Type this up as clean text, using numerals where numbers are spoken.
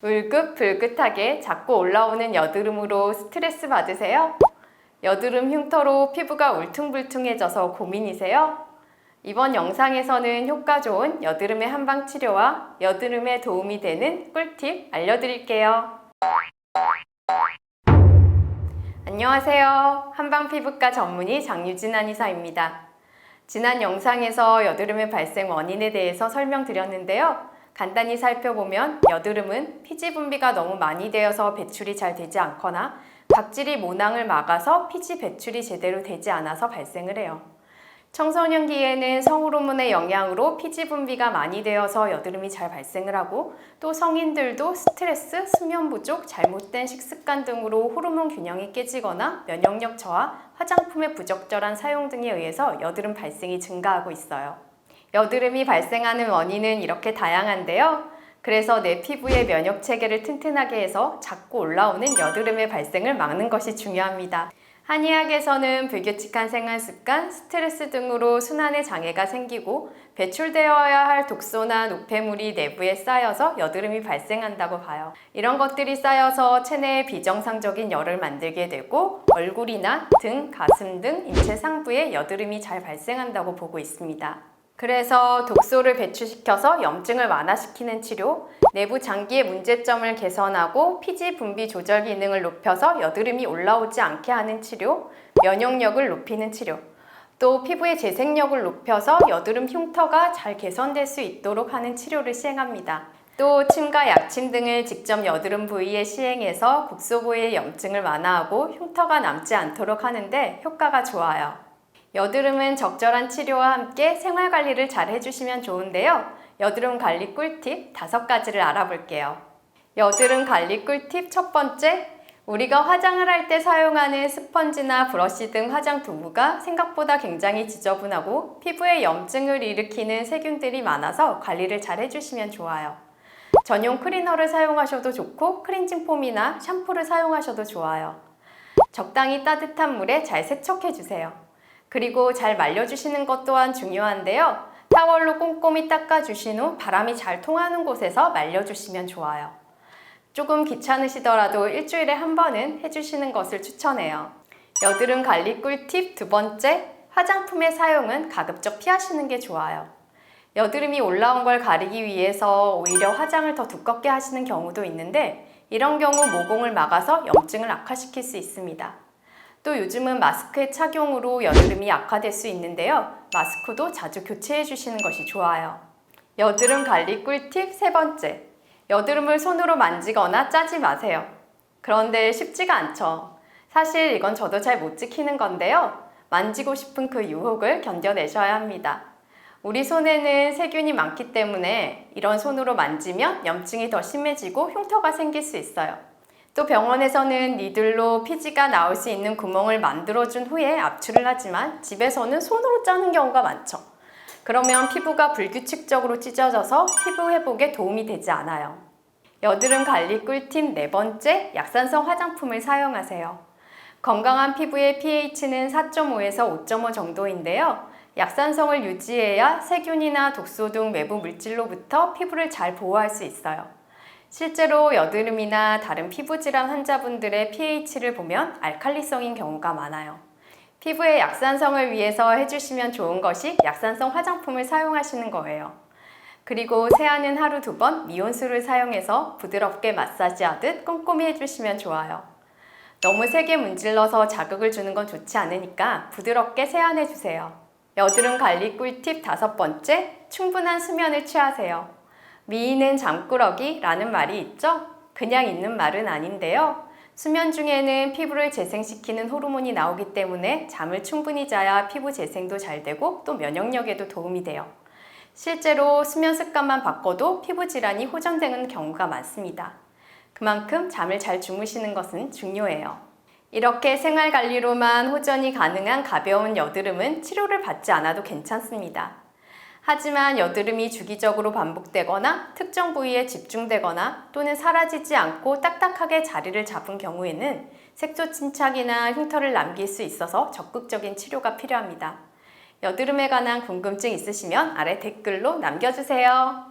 울긋불긋하게 자꾸 올라오는 여드름으로 스트레스 받으세요? 여드름 흉터로 피부가 울퉁불퉁해져서 고민이세요? 이번 영상에서는 효과 좋은 여드름의 한방 치료와 여드름에 도움이 되는 꿀팁 알려드릴게요. 안녕하세요. 한방피부과 전문의 장유진 한의사입니다. 지난 영상에서 여드름의 발생 원인에 대해서 설명드렸는데요. 간단히 살펴보면 여드름은 피지 분비가 너무 많이 되어서 배출이 잘 되지 않거나 각질이 모낭을 막아서 피지 배출이 제대로 되지 않아서 발생을 해요. 청소년기에는 성호르몬의 영향으로 피지 분비가 많이 되어서 여드름이 잘 발생을 하고, 또 성인들도 스트레스, 수면 부족, 잘못된 식습관 등으로 호르몬 균형이 깨지거나 면역력 저하, 화장품의 부적절한 사용 등에 의해서 여드름 발생이 증가하고 있어요. 여드름이 발생하는 원인은 이렇게 다양한데요. 그래서 내 피부의 면역 체계를 튼튼하게 해서 자꾸 올라오는 여드름의 발생을 막는 것이 중요합니다. 한의학에서는 불규칙한 생활 습관, 스트레스 등으로 순환의 장애가 생기고 배출되어야 할 독소나 노폐물이 내부에 쌓여서 여드름이 발생한다고 봐요. 이런 것들이 쌓여서 체내에 비정상적인 열을 만들게 되고 얼굴이나 등, 가슴 등 인체 상부에 여드름이 잘 발생한다고 보고 있습니다. 그래서 독소를 배출시켜서 염증을 완화시키는 치료, 내부 장기의 문제점을 개선하고 피지 분비 조절 기능을 높여서 여드름이 올라오지 않게 하는 치료, 면역력을 높이는 치료, 또 피부의 재생력을 높여서 여드름 흉터가 잘 개선될 수 있도록 하는 치료를 시행합니다. 또 침과 약침 등을 직접 여드름 부위에 시행해서 국소 부위의 염증을 완화하고 흉터가 남지 않도록 하는데 효과가 좋아요. 여드름은 적절한 치료와 함께 생활관리를 잘 해주시면 좋은데요. 여드름 관리 꿀팁 5가지를 알아볼게요. 여드름 관리 꿀팁 첫 번째, 우리가 화장을 할 때 사용하는 스펀지나 브러쉬 등 화장 도구가 생각보다 굉장히 지저분하고 피부에 염증을 일으키는 세균들이 많아서 관리를 잘 해주시면 좋아요. 전용 클리너를 사용하셔도 좋고 클렌징 폼이나 샴푸를 사용하셔도 좋아요. 적당히 따뜻한 물에 잘 세척해주세요. 그리고 잘 말려주시는 것 또한 중요한데요. 타월로 꼼꼼히 닦아주신 후 바람이 잘 통하는 곳에서 말려주시면 좋아요. 조금 귀찮으시더라도 일주일에 한 번은 해주시는 것을 추천해요. 여드름 관리 꿀팁 두 번째, 화장품의 사용은 가급적 피하시는 게 좋아요. 여드름이 올라온 걸 가리기 위해서 오히려 화장을 더 두껍게 하시는 경우도 있는데, 이런 경우 모공을 막아서 염증을 악화시킬 수 있습니다. 또 요즘은 마스크의 착용으로 여드름이 악화될 수 있는데요. 마스크도 자주 교체해 주시는 것이 좋아요. 여드름 관리 꿀팁 세 번째, 여드름을 손으로 만지거나 짜지 마세요. 그런데 쉽지가 않죠. 사실 이건 저도 잘 못 지키는 건데요. 만지고 싶은 그 유혹을 견뎌내셔야 합니다. 우리 손에는 세균이 많기 때문에 이런 손으로 만지면 염증이 더 심해지고 흉터가 생길 수 있어요. 또 병원에서는 니들로 피지가 나올 수 있는 구멍을 만들어준 후에 압출을 하지만 집에서는 손으로 짜는 경우가 많죠. 그러면 피부가 불규칙적으로 찢어져서 피부 회복에 도움이 되지 않아요. 여드름 관리 꿀팁 네 번째, 약산성 화장품을 사용하세요. 건강한 피부의 pH는 4.5에서 5.5 정도인데요. 약산성을 유지해야 세균이나 독소 등 외부 물질로부터 피부를 잘 보호할 수 있어요. 실제로 여드름이나 다른 피부질환 환자분들의 pH를 보면 알칼리성인 경우가 많아요. 피부의 약산성을 위해서 해주시면 좋은 것이 약산성 화장품을 사용하시는 거예요. 그리고 세안은 하루 2번 미온수를 사용해서 부드럽게 마사지하듯 꼼꼼히 해주시면 좋아요. 너무 세게 문질러서 자극을 주는 건 좋지 않으니까 부드럽게 세안해주세요. 여드름 관리 꿀팁 5번째, 충분한 수면을 취하세요. 미인은 잠꾸러기라는 말이 있죠? 그냥 있는 말은 아닌데요. 수면 중에는 피부를 재생시키는 호르몬이 나오기 때문에 잠을 충분히 자야 피부 재생도 잘 되고 또 면역력에도 도움이 돼요. 실제로 수면 습관만 바꿔도 피부 질환이 호전되는 경우가 많습니다. 그만큼 잠을 잘 주무시는 것은 중요해요. 이렇게 생활관리로만 호전이 가능한 가벼운 여드름은 치료를 받지 않아도 괜찮습니다. 하지만 여드름이 주기적으로 반복되거나 특정 부위에 집중되거나 또는 사라지지 않고 딱딱하게 자리를 잡은 경우에는 색소 침착이나 흉터를 남길 수 있어서 적극적인 치료가 필요합니다. 여드름에 관한 궁금증 있으시면 아래 댓글로 남겨주세요.